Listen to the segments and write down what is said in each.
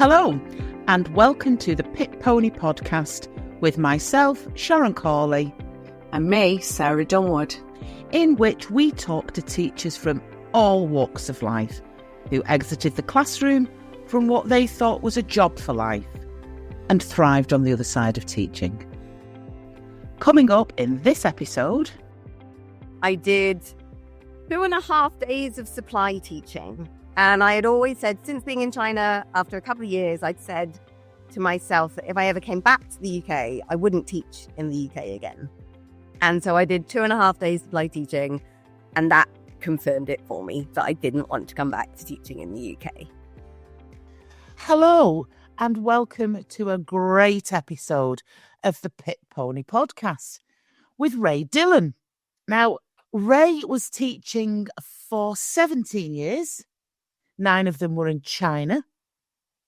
Hello, and welcome to the Pit Pony Podcast with myself, Sharon Corley, and me, Sarah Dunwood, in which we talk to teachers from all walks of life who exited the classroom from what they thought was a job for life and thrived on the other side of teaching. Coming up in this episode, I did 2.5 days of supply teaching. And I had always said, since being in China, after a couple of years, I'd said to myself that if I ever came back to the UK, I wouldn't teach in the UK again. And so I did 2.5 days supply teaching, and that confirmed it for me that I didn't want to come back to teaching in the UK. Hello, and welcome to a great episode of the Pit Pony Podcast with Rae Dillon. Now, Rae was teaching for 17 years. 9 of them were in China.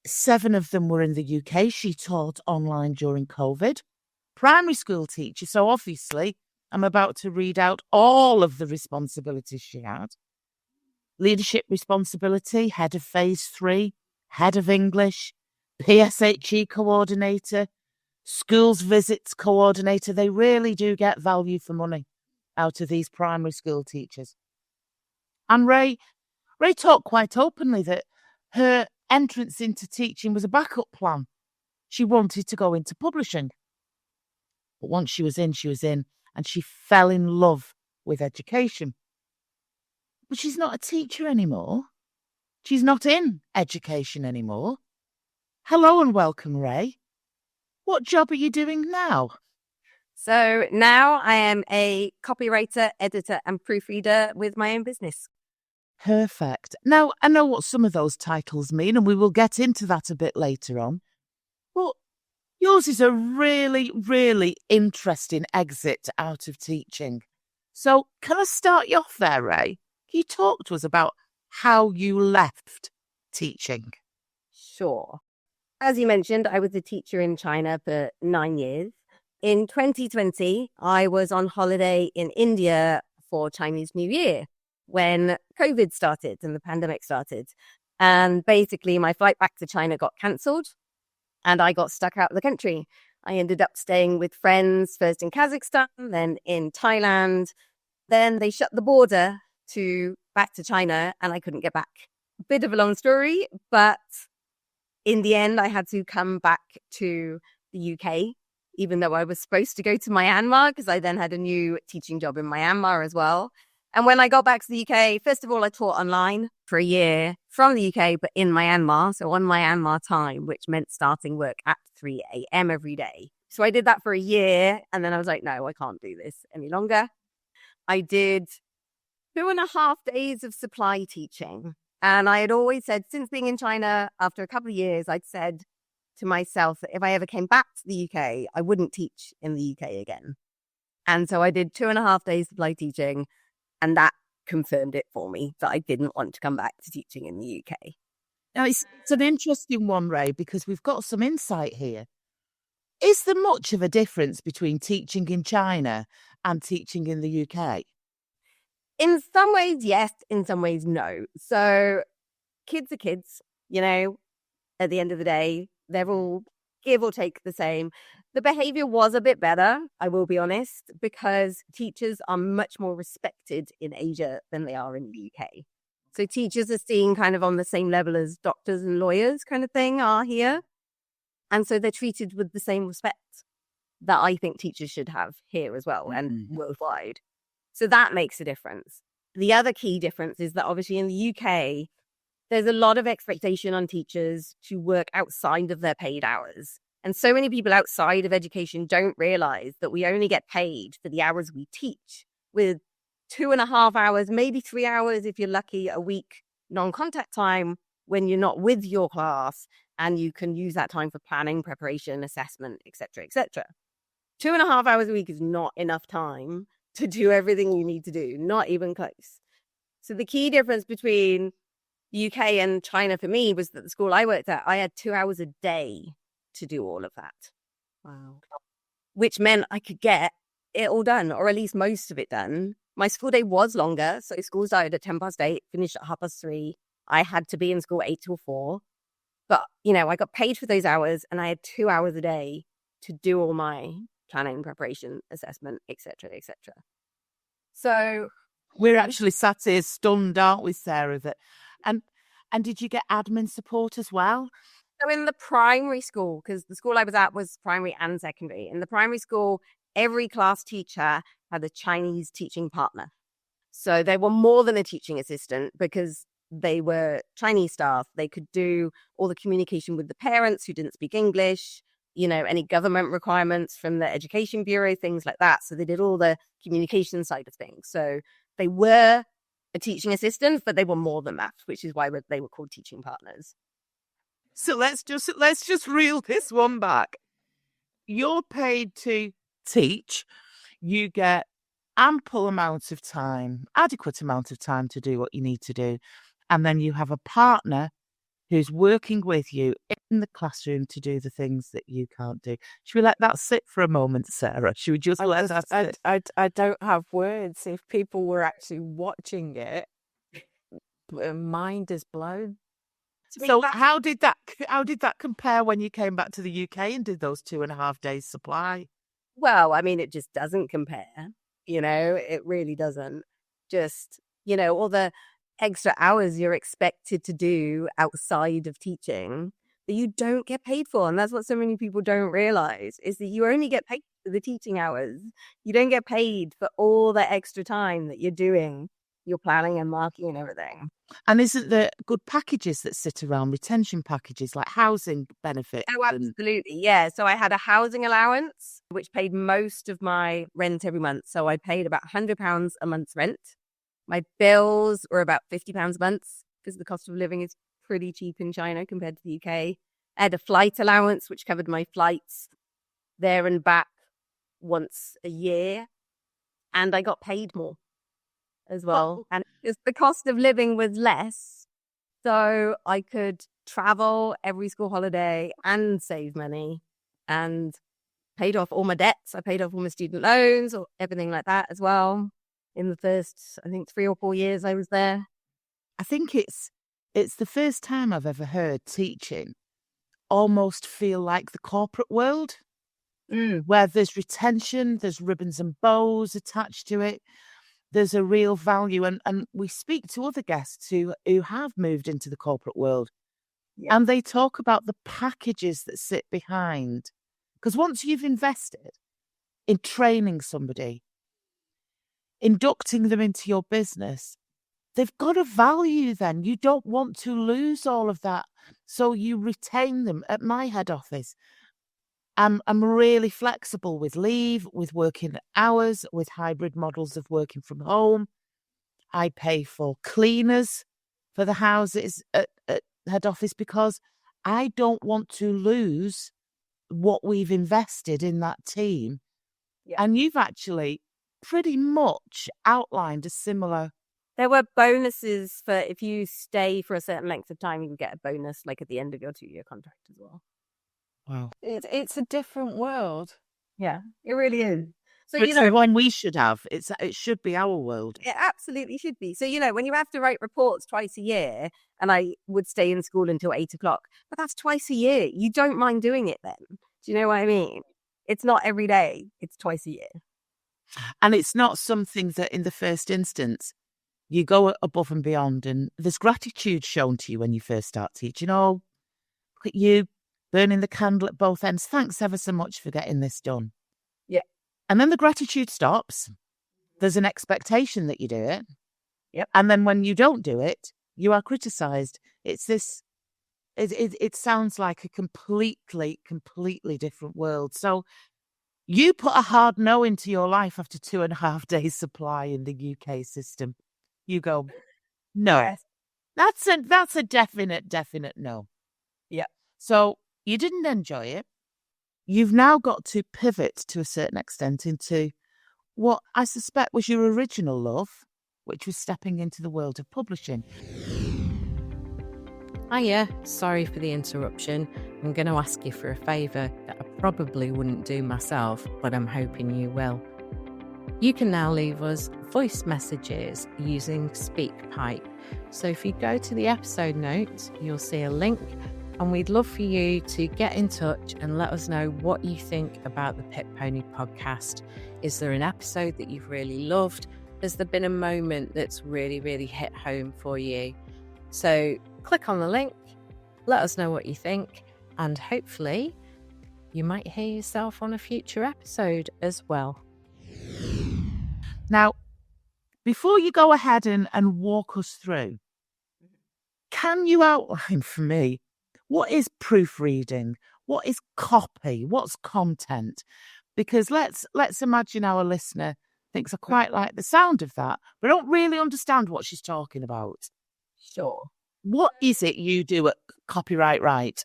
7 of them were in the UK. She taught online during COVID. Primary school teacher, so obviously I'm about to read out all of the responsibilities she had. Leadership responsibility, head of phase 3, head of English, PSHE coordinator, schools visits coordinator. They really do get value for money out of these primary school teachers. And Rae talked quite openly that her entrance into teaching was a backup plan. She wanted to go into publishing. But once she was in, and she fell in love with education. But she's not a teacher anymore. She's not in education anymore. Hello and welcome, Rae. What job are you doing now? So now I am a copywriter, editor, and proofreader with my own business. Perfect. Now, I know what some of those titles mean, and we will get into that a bit later on. But yours is a really, really interesting exit out of teaching. So can I start you off there, Rae? Can you talk to us about how you left teaching? Sure. As you mentioned, I was a teacher in China for 9 years. In 2020, I was on holiday in India for Chinese New Year when COVID started and the pandemic started. And basically, my flight back to China got cancelled and I got stuck out of the country. I ended up staying with friends, first in Kazakhstan, then in Thailand. Then they shut the border back to China and I couldn't get back. A bit of a long story, but in the end, I had to come back to the UK, even though I was supposed to go to Myanmar because I then had a new teaching job in Myanmar as well. And when I got back to the UK, first of all, I taught online for a year from the UK, but in Myanmar. So on Myanmar time, which meant starting work at 3 a.m. every day. So I did that for a year. And then I was like, no, I can't do this any longer. I did 2.5 days of supply teaching. And I had always said, since being in China, after a couple of years, I'd said to myself that if I ever came back to the UK, I wouldn't teach in the UK again. And so I did 2.5 days supply teaching. And that confirmed it for me that I didn't want to come back to teaching in the UK. Now, it's an interesting one, Rae, because we've got some insight here. Is there much of a difference between teaching in China and teaching in the UK? In some ways, yes. In some ways, no. So kids are kids, at the end of the day, they're all give or take the same. The behavior was a bit better, I will be honest, because teachers are much more respected in Asia than they are in the UK. So teachers are seen kind of on the same level as doctors and lawyers kind of thing are here. And so they're treated with the same respect that I think teachers should have here as well and worldwide. So that makes a difference. The other key difference is that obviously in the UK, there's a lot of expectation on teachers to work outside of their paid hours. And so many people outside of education don't realize that we only get paid for the hours we teach, with 2.5 hours, maybe 3 hours if you're lucky, a week non-contact time when you're not with your class, and you can use that time for planning, preparation, assessment, etc., etc. 2.5 hours a week is not enough time to do everything you need to do, not even close. So the key difference between the UK and China for me was that the school I worked at, I had 2 hours a day to do all of that. Wow. Which meant I could get it all done, or at least most of it done. My school day was longer. So school started at 8:10, finished at 3:30. I had to be in school 8 till 4. But, you know, I got paid for those hours and I had 2 hours a day to do all my planning, preparation, assessment, etc., etc. So We're actually sat here stunned, aren't we, Sarah? And did you get admin support as well? So in the primary school, because the school I was at was primary and secondary, in the primary school, every class teacher had a Chinese teaching partner. So they were more than a teaching assistant because they were Chinese staff. They could do all the communication with the parents who didn't speak English, you know, any government requirements from the Education Bureau, things like that. So they did all the communication side of things. So they were a teaching assistant, but they were more than that, which is why they were called teaching partners. So let's just reel this one back. You're paid to teach. You get ample amount of time, adequate amount of time to do what you need to do. And then you have a partner who's working with you in the classroom to do the things that you can't do. Should we let that sit for a moment, Sarah? Should we just let that sit? I don't have words. If people were actually watching it, mind is blown. So how did that compare when you came back to the UK and did those 2.5 days supply? Well, I mean, it just doesn't compare. You know, it really doesn't. Just, you know, all the extra hours you're expected to do outside of teaching that you don't get paid for. And that's what so many people don't realize, is that you only get paid for the teaching hours. You don't get paid for all the extra time that you're doing, your planning and marking and everything. And isn't there good packages that sit around, retention packages like housing benefits? Oh, absolutely. Yeah. So I had a housing allowance, which paid most of my rent every month. So I paid about £100 a month's rent. My bills were about £50 a month because the cost of living is pretty cheap in China compared to the UK. I had a flight allowance, which covered my flights there and back once a year. And I got paid more as well. And the cost of living was less, so I could travel every school holiday and save money and paid off all my debts. I paid off all my student loans or everything like that as well in the first, I think, 3 or 4 years I was there. I think it's the first time I've ever heard teaching almost feel like the corporate world, where there's retention, there's ribbons and bows attached to it. There's a real value. And we speak to other guests who have moved into the corporate world, and they talk about the packages that sit behind. Because once you've invested in training somebody, inducting them into your business, they've got a value then. You don't want to lose all of that. So you retain them. At my head office, I'm really flexible with leave, with working hours, with hybrid models of working from home. I pay for cleaners for the houses at head office because I don't want to lose what we've invested in that team. Yeah. And you've actually pretty much outlined a similar. There were bonuses for if you stay for a certain length of time, you can get a bonus like at the end of your 2-year contract as well. Wow. It's a different world. Yeah, it really is. So, it's the one we should have. It should be our world. It absolutely should be. So, you know, when you have to write reports twice a year, and I would stay in school until 8 o'clock, but that's twice a year. You don't mind doing it then. Do you know what I mean? It's not every day. It's twice a year. And it's not something that in the first instance, you go above and beyond, and there's gratitude shown to you when you first start teaching. Oh, look at you burning the candle at both ends. Thanks ever so much for getting this done. Yeah. And then the gratitude stops. There's an expectation that you do it. Yep. And then when you don't do it, you are criticised. It's this, it sounds like a completely different world. So you put a hard no into your life after 2.5 days supply in the UK system. You go, no, yes. That's a definite no. Yeah. So you didn't enjoy it. You've now got to pivot to a certain extent into what I suspect was your original love, which was stepping into the world of publishing. Hiya, sorry for the interruption. I'm going to ask you for a favour that I probably wouldn't do myself, but I'm hoping you will. You can now leave us voice messages using SpeakPipe. So if you go to the episode notes, you'll see a link And we'd love for you to get in touch and let us know what you think about the Pit Pony podcast. Is there an episode that you've really loved? Has there been a moment that's really, really hit home for you? So click on the link, let us know what you think, and hopefully you might hear yourself on a future episode as well. Now, before you go ahead and walk us through, can you outline for me what is proofreading? What is copy? What's content? Because let's imagine our listener thinks I quite like the sound of that, but don't really understand what she's talking about. Sure. What is it you do at Copywriter?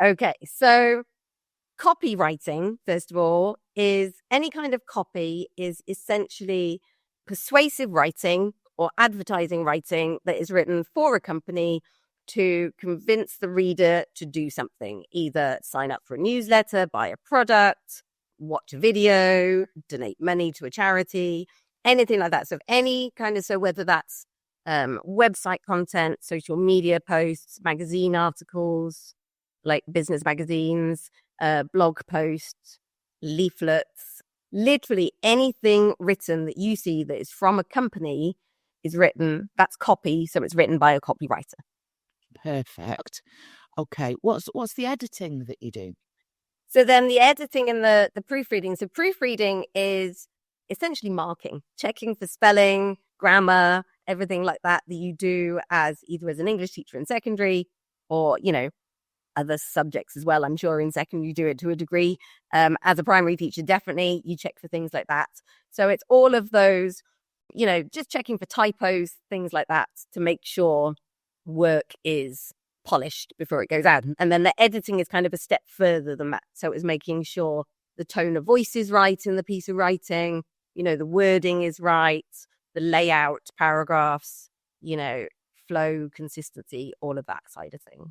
Okay, so copywriting, first of all, is any kind of copy is essentially persuasive writing or advertising writing that is written for a company to convince the reader to do something, either sign up for a newsletter, buy a product, watch a video, donate money to a charity, anything like that. So any kind of, so whether that's website content, social media posts, magazine articles, like business magazines, blog posts, leaflets, literally anything written that you see that is from a company is written, that's copy, so it's written by a copywriter. Perfect. Okay, what's the editing that you do? So then the editing and the proofreading. So proofreading is essentially marking, checking for spelling, grammar, everything like that you do as either as an English teacher in secondary or, other subjects as well. I'm sure in secondary you do it to a degree. As a primary teacher, definitely you check for things like that. So it's all of those, just checking for typos, things like that to make sure work is polished before it goes out. And then the editing is kind of a step further than that. So it's making sure the tone of voice is right in the piece of writing, the wording is right, the layout, paragraphs, flow, consistency, all of that side of thing.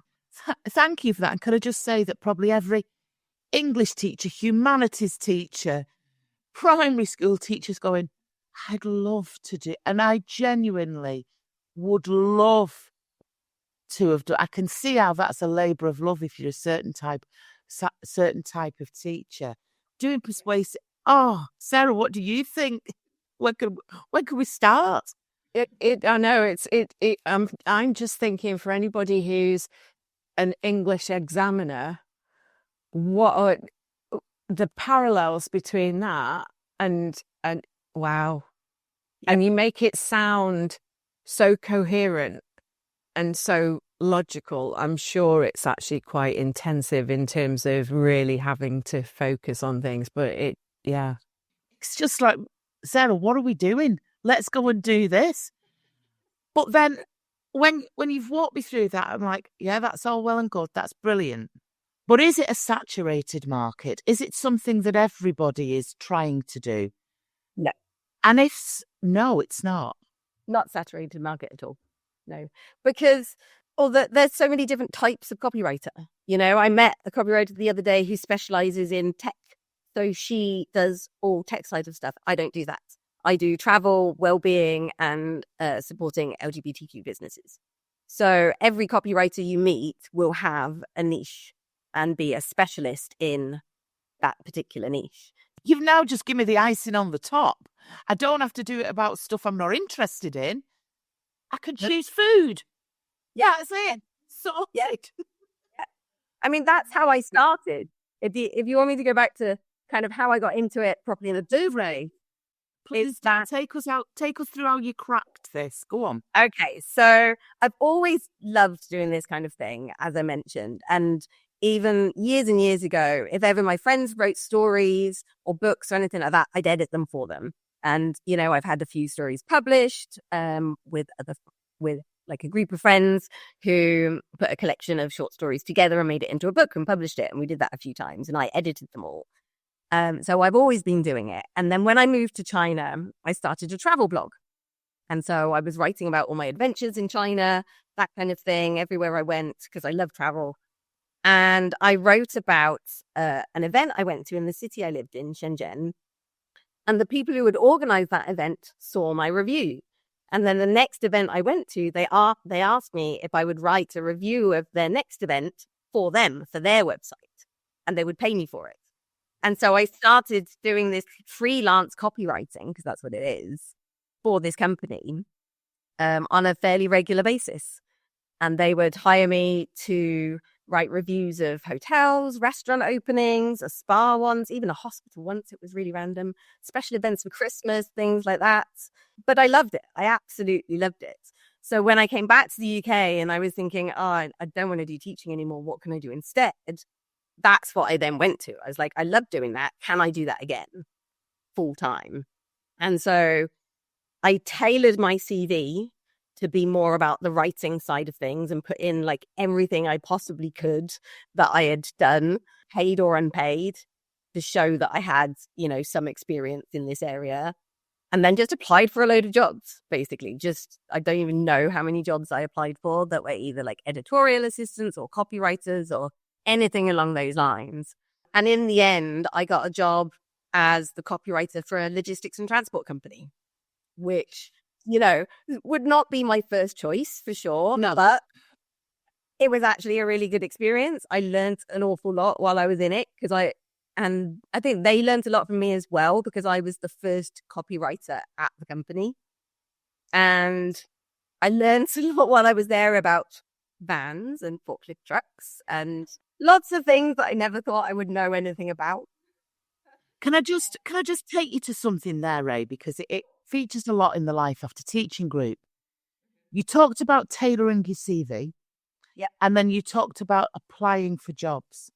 Thank you for that. And could I just say that probably every English teacher, humanities teacher, primary school teacher's going, I'd love to do, and I genuinely would love to have done. I can see how that's a labour of love if you're a certain type of teacher. Doing persuasive. Oh, Sarah, what do you think? When can we start? I know I'm just thinking for anybody who's an English examiner, what are the parallels between that and wow. Yeah. And you make it sound so coherent and so logical. I'm sure it's actually quite intensive in terms of really having to focus on things, but it's just like, Sarah, what are we doing? Let's go and do this. But then when you've walked me through that, I'm like, yeah, that's all well and good. That's brilliant. But is it a saturated market? Is it something that everybody is trying to do? No. And no, it's not. Not saturated market at all. No. Because there's so many different types of copywriter. I met a copywriter the other day who specializes in tech. So she does all tech side of stuff. I don't do that. I do travel, well-being, and supporting LGBTQ businesses. So every copywriter you meet will have a niche and be a specialist in that particular niche. You've now just given me the icing on the top. I don't have to do it about stuff I'm not interested in. I can choose food. Yeah, that's it. Sorted. Yeah. I mean, that's how I started. If you want me to go back to kind of how I got into it properly in the do-Rae, please take us through how you cracked this. Go on. Okay, so I've always loved doing this kind of thing, as I mentioned. And even years and years ago, if ever my friends wrote stories or books or anything like that, I'd edit them for them. And, I've had a few stories published with like a group of friends who put a collection of short stories together and made it into a book and published it. And we did that a few times and I edited them all. So I've always been doing it. And then when I moved to China, I started a travel blog. And so I was writing about all my adventures in China, that kind of thing, everywhere I went, because I love travel. And I wrote about an event I went to in the city I lived in, Shenzhen. And the people who had organized that event saw my review. And then the next event I went to, they asked me if I would write a review of their next event for them, for their website, and they would pay me for it. And so I started doing this freelance copywriting, because that's what it is, for this company on a fairly regular basis. And they would hire me to write reviews of hotels, restaurant openings, a spa once, even a hospital once. It was really random. Special events for Christmas, things like that. But I loved it. I absolutely loved it. So when I came back to the UK and I was thinking, oh, I don't want to do teaching anymore. What can I do instead? That's what I then went to. I was like, I love doing that. Can I do that again full time? And so I tailored my CV to be more about the writing side of things and put in like everything I possibly could that I had done, paid or unpaid, to show that I had, you know, some experience in this area. And then just applied for a load of jobs, basically. Just, I don't even know how many jobs I applied for that were either like editorial assistants or copywriters or anything along those lines. And in the end, I got a job as the copywriter for a logistics and transport company, which, you know, would not be my first choice for sure. No. But it was actually a really good experience. I learned an awful lot while I was in it and I think they learned a lot from me as well, because I was the first copywriter at the company. And I learned a lot while I was there about vans and forklift trucks and lots of things that I never thought I would know anything about. Can I just take you to something there, Rae, because it features a lot in the Life After Teaching group. You talked about tailoring your CV. Yeah. And then you talked about applying for jobs.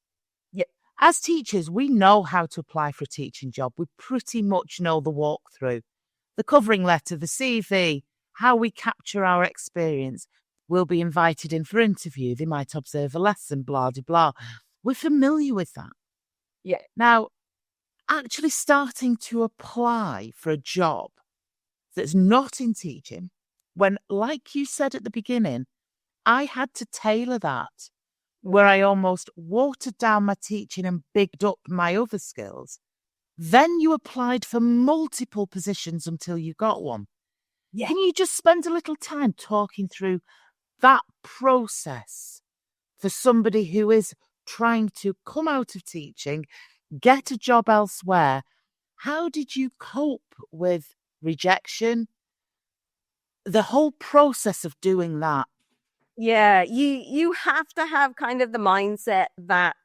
Yeah. As teachers, we know how to apply for a teaching job. We pretty much know the walkthrough, the covering letter, the CV, how we capture our experience. We'll be invited in for interview. They might observe a lesson, blah, blah, blah. We're familiar with that. Yeah. Now, actually starting to apply for a job that's not in teaching, when, like you said at the beginning, I had to tailor that, where I almost watered down my teaching and bigged up my other skills. Then you applied for multiple positions until you got one. Yeah. Can you just spend a little time talking through that process for somebody who is trying to come out of teaching, get a job elsewhere? How did you cope with rejection? The whole process of doing that. Yeah, you have to have kind of the mindset that,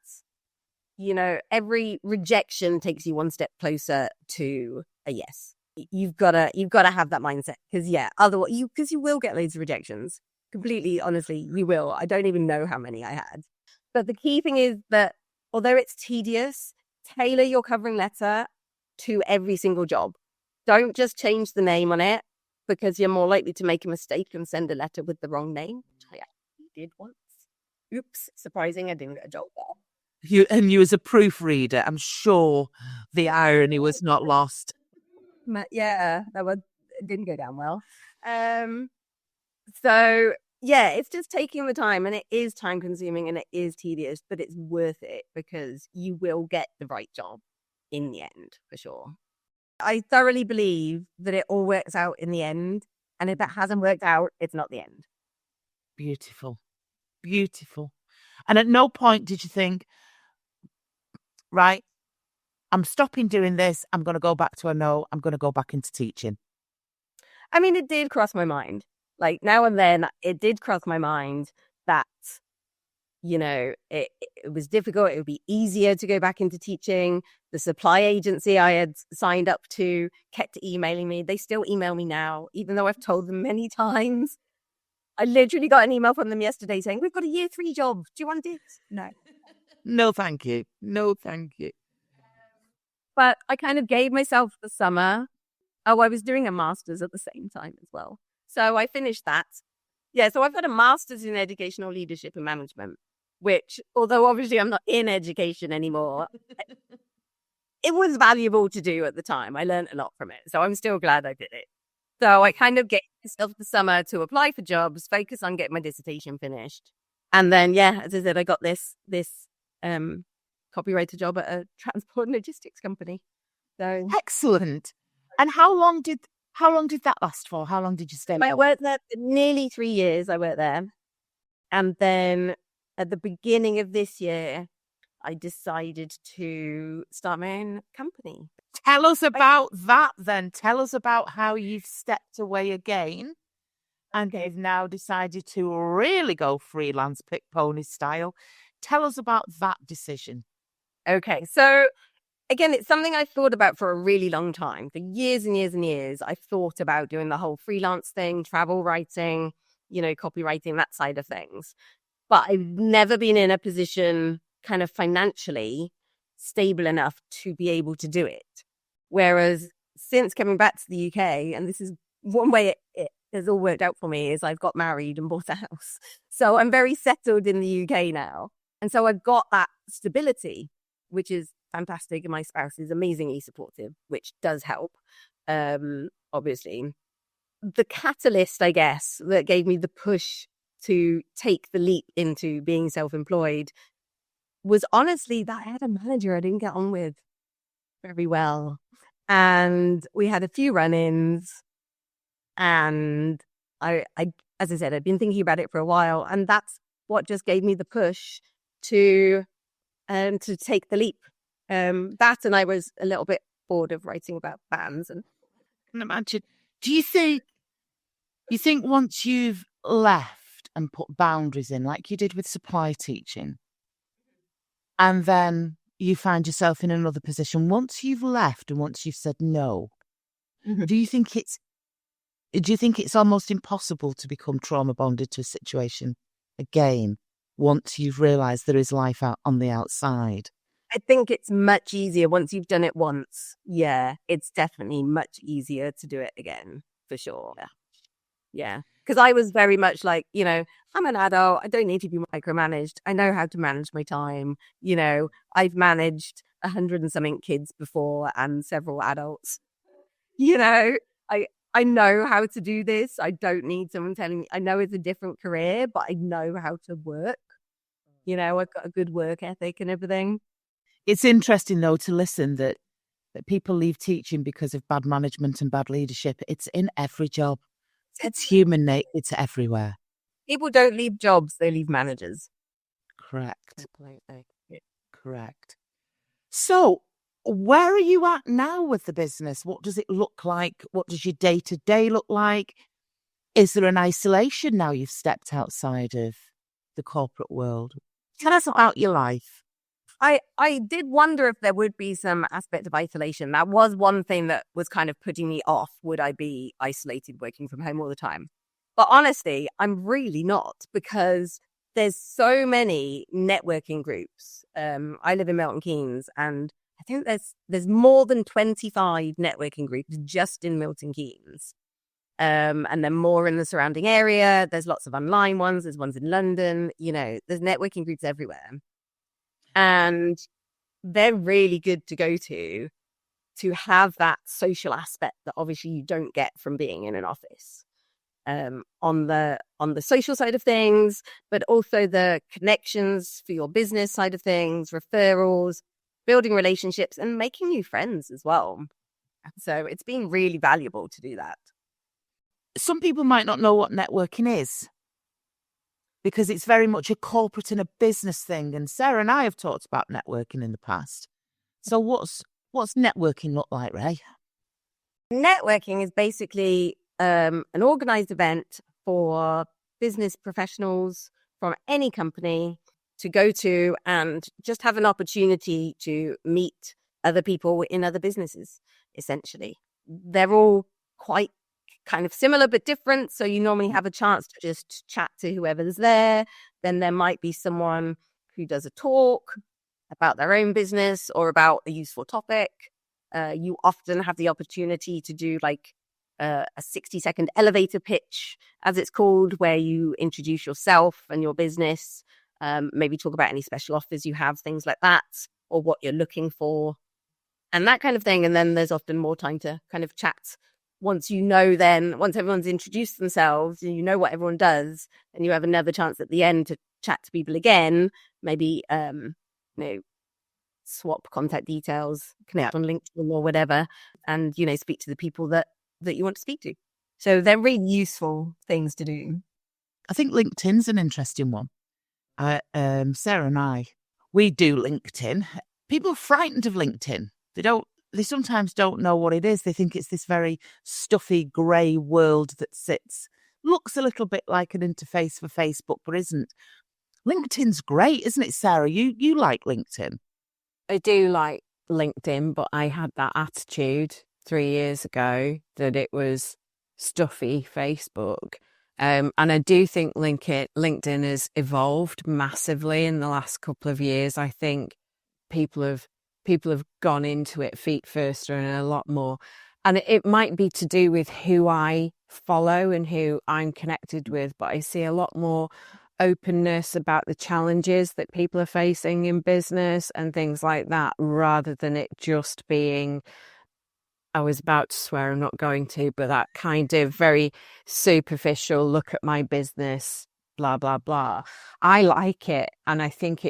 you know, every rejection takes you one step closer to a yes. You've got to have that mindset, because otherwise you will get loads of rejections. Completely, honestly, you will. I don't even know how many I had. But the key thing is that although it's tedious, tailor your covering letter to every single job. Don't just change the name on it, because you're more likely to make a mistake and send a letter with the wrong name, which I actually did once. Oops, surprising, I didn't get a job there. You as a proofreader, I'm sure the irony was not lost. Yeah, it didn't go down well. So yeah, it's just taking the time, and it is time consuming and it is tedious, but it's worth it, because you will get the right job in the end, for sure. I thoroughly believe that it all works out in the end. And if it hasn't worked out, it's not the end. Beautiful. Beautiful. And at no point did you think, right, I'm stopping doing this. I'm going to go back to I'm going to go back into teaching. I mean, it did cross my mind. Like now and then, it did cross my mind that, you know, it was difficult. It would be easier to go back into teaching. The supply agency I had signed up to kept emailing me. They still email me now, even though I've told them many times. I literally got an email from them yesterday saying, we've got a year 3 job. Do you want it? No. No, thank you. No, thank you. But I kind of gave myself the summer. Oh, I was doing a master's at the same time as well. So I finished that. Yeah, so I've got a master's in educational leadership and management, which, although obviously I'm not in education anymore, it was valuable to do at the time. I learned a lot from it. So I'm still glad I did it. So I kind of gave myself the summer to apply for jobs, focus on getting my dissertation finished. And then, yeah, as I said, I got this copywriter job at a transport and logistics company. So excellent. And how long did that last for? How long did you stay? I worked there for nearly 3 years. I worked there. And then at the beginning of this year, I decided to start my own company. Tell us about that then. Tell us about how you've stepped away again and you've now decided to really go freelance pick pony style. Tell us about that decision. Okay, so again, it's something I thought about for a really long time. For years and years and years, I thought about doing the whole freelance thing, travel writing, copywriting, that side of things. But I've never been in a position kind of financially stable enough to be able to do it. Whereas since coming back to the UK, and this is one way it has all worked out for me, is I've got married and bought a house. So I'm very settled in the UK now. And so I've got that stability, which is fantastic. And my spouse is amazingly supportive, which does help, obviously. The catalyst, I guess, that gave me the push to take the leap into being self-employed was honestly that I had a manager I didn't get on with very well. And we had a few run-ins. And I, as I said, I'd been thinking about it for a while. And that's what just gave me the push to take the leap. That, and I was a little bit bored of writing about bands. And I can imagine. Do you think once you've left and put boundaries in, like you did with supply teaching, and then you find yourself in another position, once you've left and once you've said no, do you think it's almost impossible to become trauma bonded to a situation again once you've realised there is life out on the outside? I think it's much easier once you've done it once. Yeah, it's definitely much easier to do it again, for sure. Yeah. Because I was very much like, I'm an adult. I don't need to be micromanaged. I know how to manage my time. I've managed 100 and something kids before and several adults. I know how to do this. I don't need someone telling me. I know it's a different career, but I know how to work. I've got a good work ethic and everything. It's interesting, though, to listen that people leave teaching because of bad management and bad leadership. It's in every job. It's human nature. It's everywhere. People don't leave jobs. They leave managers. Correct. Completely. Correct. So where are you at now with the business? What does it look like? What does your day-to-day look like? Is there an isolation now you've stepped outside of the corporate world? Tell us about your life. I did wonder if there would be some aspect of isolation. That was one thing that was kind of putting me off. Would I be isolated working from home all the time? But honestly, I'm really not, because there's so many networking groups. I live in Milton Keynes, and I think there's more than 25 networking groups just in Milton Keynes. And then more in the surrounding area. There's lots of online ones. There's ones in London. There's networking groups everywhere. And they're really good to go to have that social aspect that obviously you don't get from being in an office. On the social side of things, but also the connections for your business side of things, referrals, building relationships, and making new friends as well. So it's been really valuable to do that. Some people might not know what networking is, because it's very much a corporate and a business thing. And Sarah and I have talked about networking in the past. So what's networking look like, Rae? Networking is basically an organized event for business professionals from any company to go to and just have an opportunity to meet other people in other businesses, essentially. They're all quite kind of similar but different. So you normally have a chance to just chat to whoever's there. Then there might be someone who does a talk about their own business or about a useful topic. You often have the opportunity to do like a 60-second elevator pitch, as it's called, where you introduce yourself and your business, maybe talk about any special offers you have, things like that, or what you're looking for, and that kind of thing. And then there's often more time to kind of chat. Once everyone's introduced themselves and you know what everyone does, and you have another chance at the end to chat to people again, maybe swap contact details, connect on LinkedIn or whatever, and speak to the people that you want to speak to. So they're really useful things to do. I think LinkedIn's an interesting one, Sarah and I, we do LinkedIn. People are frightened of LinkedIn. They sometimes don't know what it is. They think it's this very stuffy grey world that looks a little bit like an interface for Facebook, but isn't. LinkedIn's great, isn't it, Sarah? You like LinkedIn? I do like LinkedIn, but I had that attitude 3 years ago that it was stuffy Facebook. And I do think LinkedIn has evolved massively in the last couple of years. I think people have gone into it feet first and a lot more. And it might be to do with who I follow and who I'm connected with, but I see a lot more openness about the challenges that people are facing in business and things like that, rather than it just being, I was about to swear, I'm not going to, but that kind of very superficial look at my business, blah, blah, blah. I like it. And I think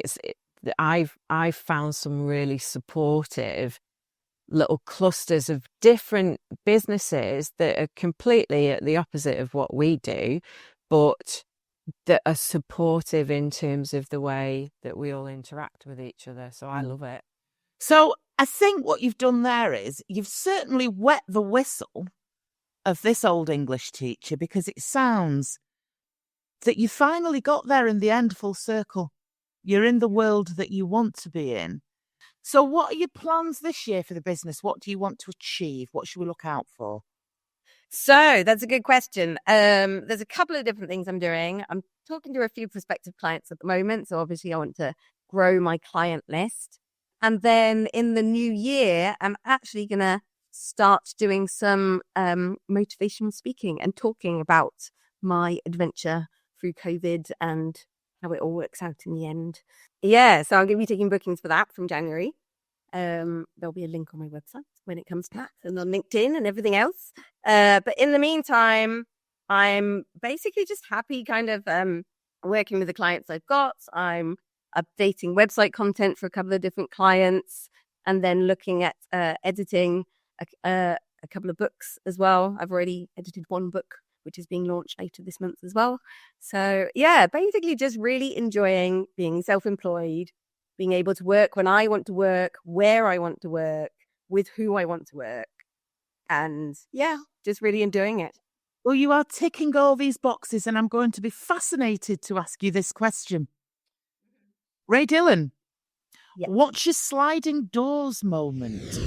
I've found some really supportive little clusters of different businesses that are completely at the opposite of what we do, but that are supportive in terms of the way that we all interact with each other. So I love it. So I think what you've done there is you've certainly wet the whistle of this old English teacher, because it sounds that you finally got there in the end, full circle. You're in the world that you want to be in. So what are your plans this year for the business? What do you want to achieve? What should we look out for? So that's a good question. There's a couple of different things I'm doing. I'm talking to a few prospective clients at the moment. So obviously I want to grow my client list. And then in the new year, I'm actually going to start doing some motivational speaking and talking about my adventure through COVID and how it all works out in the end. Yeah, so I'm going to be taking bookings for that from January. There'll be a link on my website when it comes back, and on LinkedIn and everything else. But in the meantime, I'm basically just happy kind of working with the clients I've got. I'm updating website content for a couple of different clients, and then looking at editing a couple of books as well. I've already edited one book, which is being launched later this month as well. So yeah, basically just really enjoying being self-employed, being able to work when I want to work, where I want to work, with who I want to work. And yeah, just really enjoying it. Well, you are ticking all these boxes, and I'm going to be fascinated to ask you this question. Rae Dillon, what's your sliding doors moment?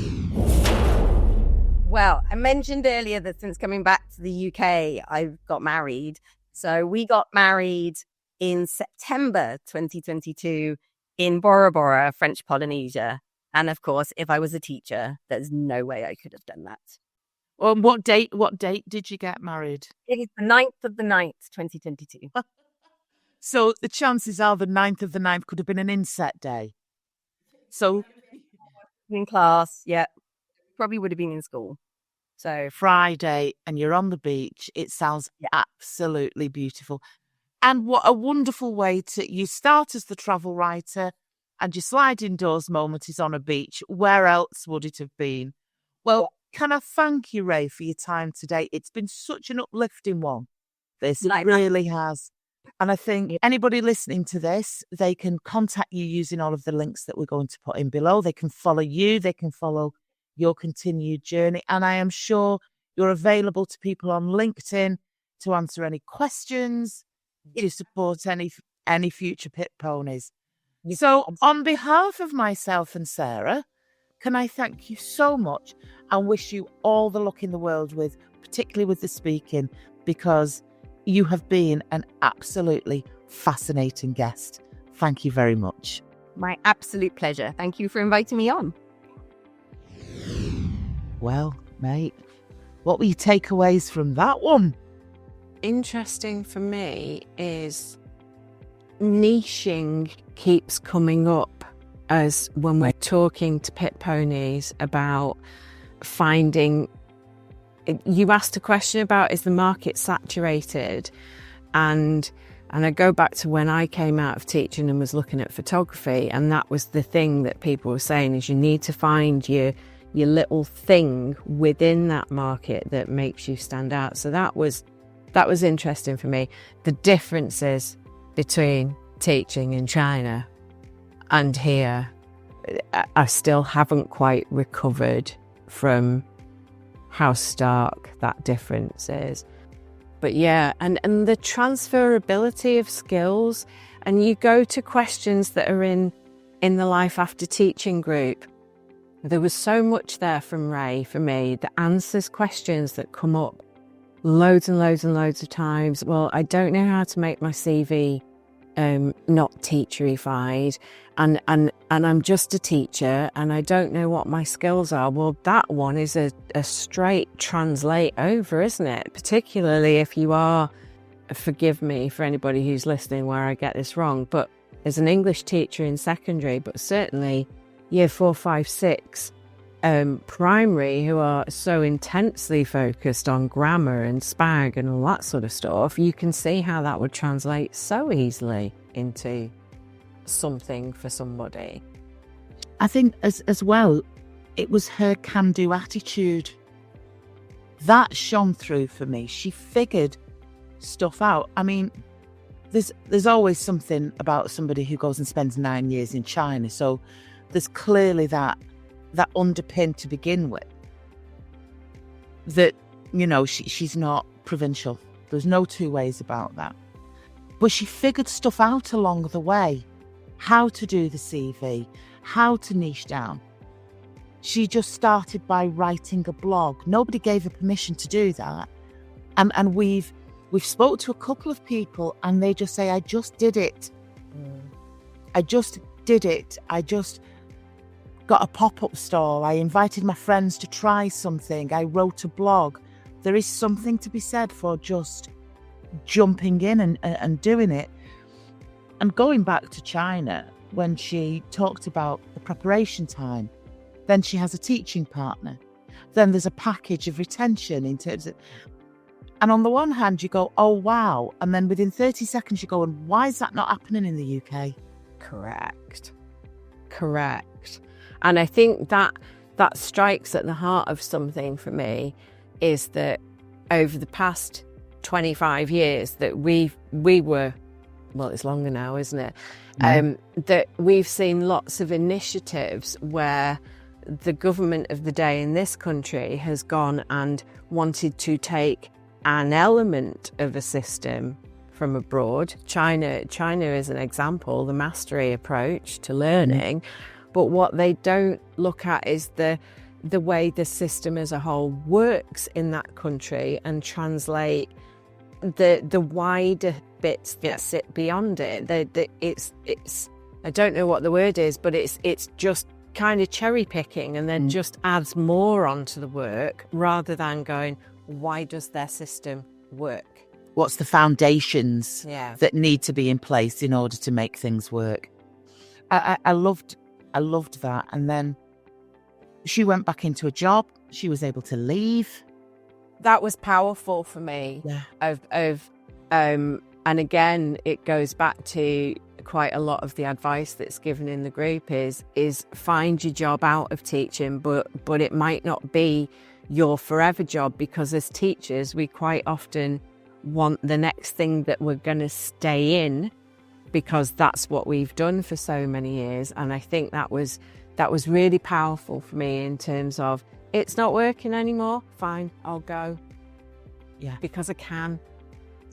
Well, I mentioned earlier that since coming back to the UK, I've got married. So we got married in September 2022 in Bora Bora, French Polynesia. And of course, if I was a teacher, there's no way I could have done that. Well, what date did you get married? It is the 9th of the 9th, 2022. So the chances are the 9th of the 9th could have been an inset day. So in class, yeah. Probably would have been in school. So Friday, and you're on the beach. It sounds absolutely beautiful. And what a wonderful way you start as the travel writer, and your sliding doors moment is on a beach. Where else would it have been? Well, can I thank you, Rae, for your time today? It's been such an uplifting one. This really has. And I think anybody listening to this, they can contact you using all of the links that we're going to put in below. They can follow you. They can follow your continued journey. And I am sure you're available to people on LinkedIn to answer any questions, to support any future pit ponies. So on behalf of myself and Sarah, can I thank you so much and wish you all the luck in the world particularly with the speaking, because you have been an absolutely fascinating guest. Thank you very much. My absolute pleasure. Thank you for inviting me on. Well, mate, what were your takeaways from that one? Interesting for me is niching keeps coming up as when we're talking to pit ponies about finding. You asked a question about, is the market saturated? And I go back to when I came out of teaching and was looking at photography, and that was the thing that people were saying, is you need to find your little thing within that market that makes you stand out. So that was interesting for me. The differences between teaching in China and here, I still haven't quite recovered from how stark that difference is. But yeah, and the transferability of skills, and you go to questions that are in the Life After Teaching group. There was so much there from Rae for me that answers questions that come up loads and loads and loads of times. Well, I don't know how to make my CV not teacherified, and I'm just a teacher and I don't know what my skills are. Well, that one is a straight translate over, isn't it? Particularly if you are, forgive me for anybody who's listening where I get this wrong, but as an English teacher in secondary, but certainly year 4, 5, 6, primary, who are so intensely focused on grammar and spag and all that sort of stuff, you can see how that would translate so easily into something for somebody. I think as well, it was her can-do attitude that shone through for me. She figured stuff out. I mean, there's always something about somebody who goes and spends 9 years in China, so there's clearly that underpin to begin with, that, you know, she's not provincial. There's no two ways about that. But she figured stuff out along the way, how to do the CV, how to niche down. She just started by writing a blog. Nobody gave her permission to do that. And we've spoke to a couple of people and they just say, I just did it. I just did it. I just got a pop-up stall. I invited my friends to try something. I wrote a blog. There is something to be said for just jumping in and doing it. And going back to China, when she talked about the preparation time, then she has a teaching partner. Then there's a package of retention in terms of... And on the one hand, you go, oh, wow. And then within 30 seconds, you go, and why is that not happening in the UK? Correct. And I think that strikes at the heart of something for me, is that over the past 25 years that we were, well, it's longer now, isn't it? That we've seen lots of initiatives where the government of the day in this country has gone and wanted to take an element of a system from abroad. China is an example, the mastery approach to learning. But what they don't look at is the way the system as a whole works in that country and translate the wider bits that sit beyond it. It's I don't know what the word is, but it's just kind of cherry picking and then just adds more onto the work rather than going, why does their system work? What's the foundations that need to be in place in order to make things work? I loved that. And then she went back into a job. She was able to leave. That was powerful for me. Yeah. And again, it goes back to quite a lot of the advice that's given in the group is find your job out of teaching, but it might not be your forever job, because as teachers, we quite often want the next thing that we're going to stay in, because that's what we've done for so many years. And I think that was really powerful for me in terms of, it's not working anymore, fine, I'll go. Yeah. Because I can.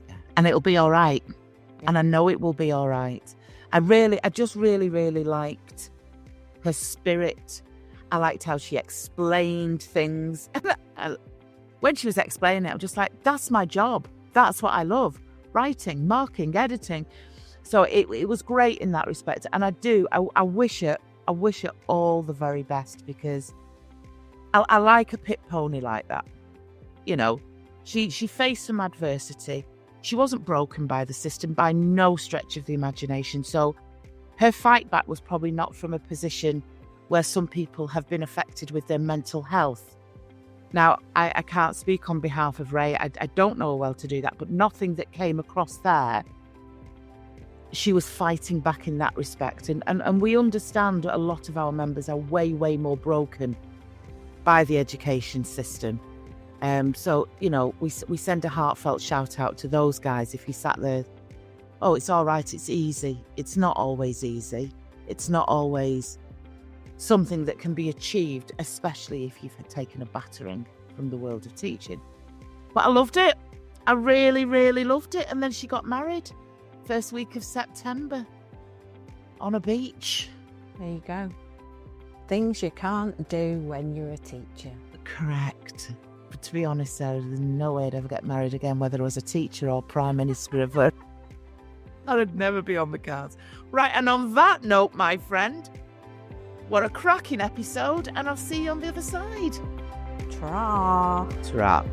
Yeah. And it'll be all right. Yeah. And I know it will be all right. I just really, really liked her spirit. I liked how she explained things. When she was explaining it, I was just like, that's my job. That's what I love. Writing, marking, editing. So it was great in that respect. And I wish her all the very best, because I like a pit pony like that. You know, she faced some adversity. She wasn't broken by the system by no stretch of the imagination. So her fight back was probably not from a position where some people have been affected with their mental health. Now, I can't speak on behalf of Rae. I don't know her well to do that, but nothing that came across there. She was fighting back in that respect. And we understand a lot of our members are way, way more broken by the education system. So, you know, we send a heartfelt shout out to those guys if you sat there oh, it's all right, it's easy. It's not always easy. It's not always something that can be achieved, especially if you've taken a battering from the world of teaching. But I loved it. I really, really loved it. And then she got married first week of September on a beach. There you go. Things you can't do when you're a teacher. Correct. But to be honest, Sarah, there's no way I'd ever get married again, whether I was a teacher or Prime Minister of work. That'd never be on the cards. Right, and on that note, my friend, what a cracking episode, and I'll see you on the other side. Ta-ra. Ta-ra.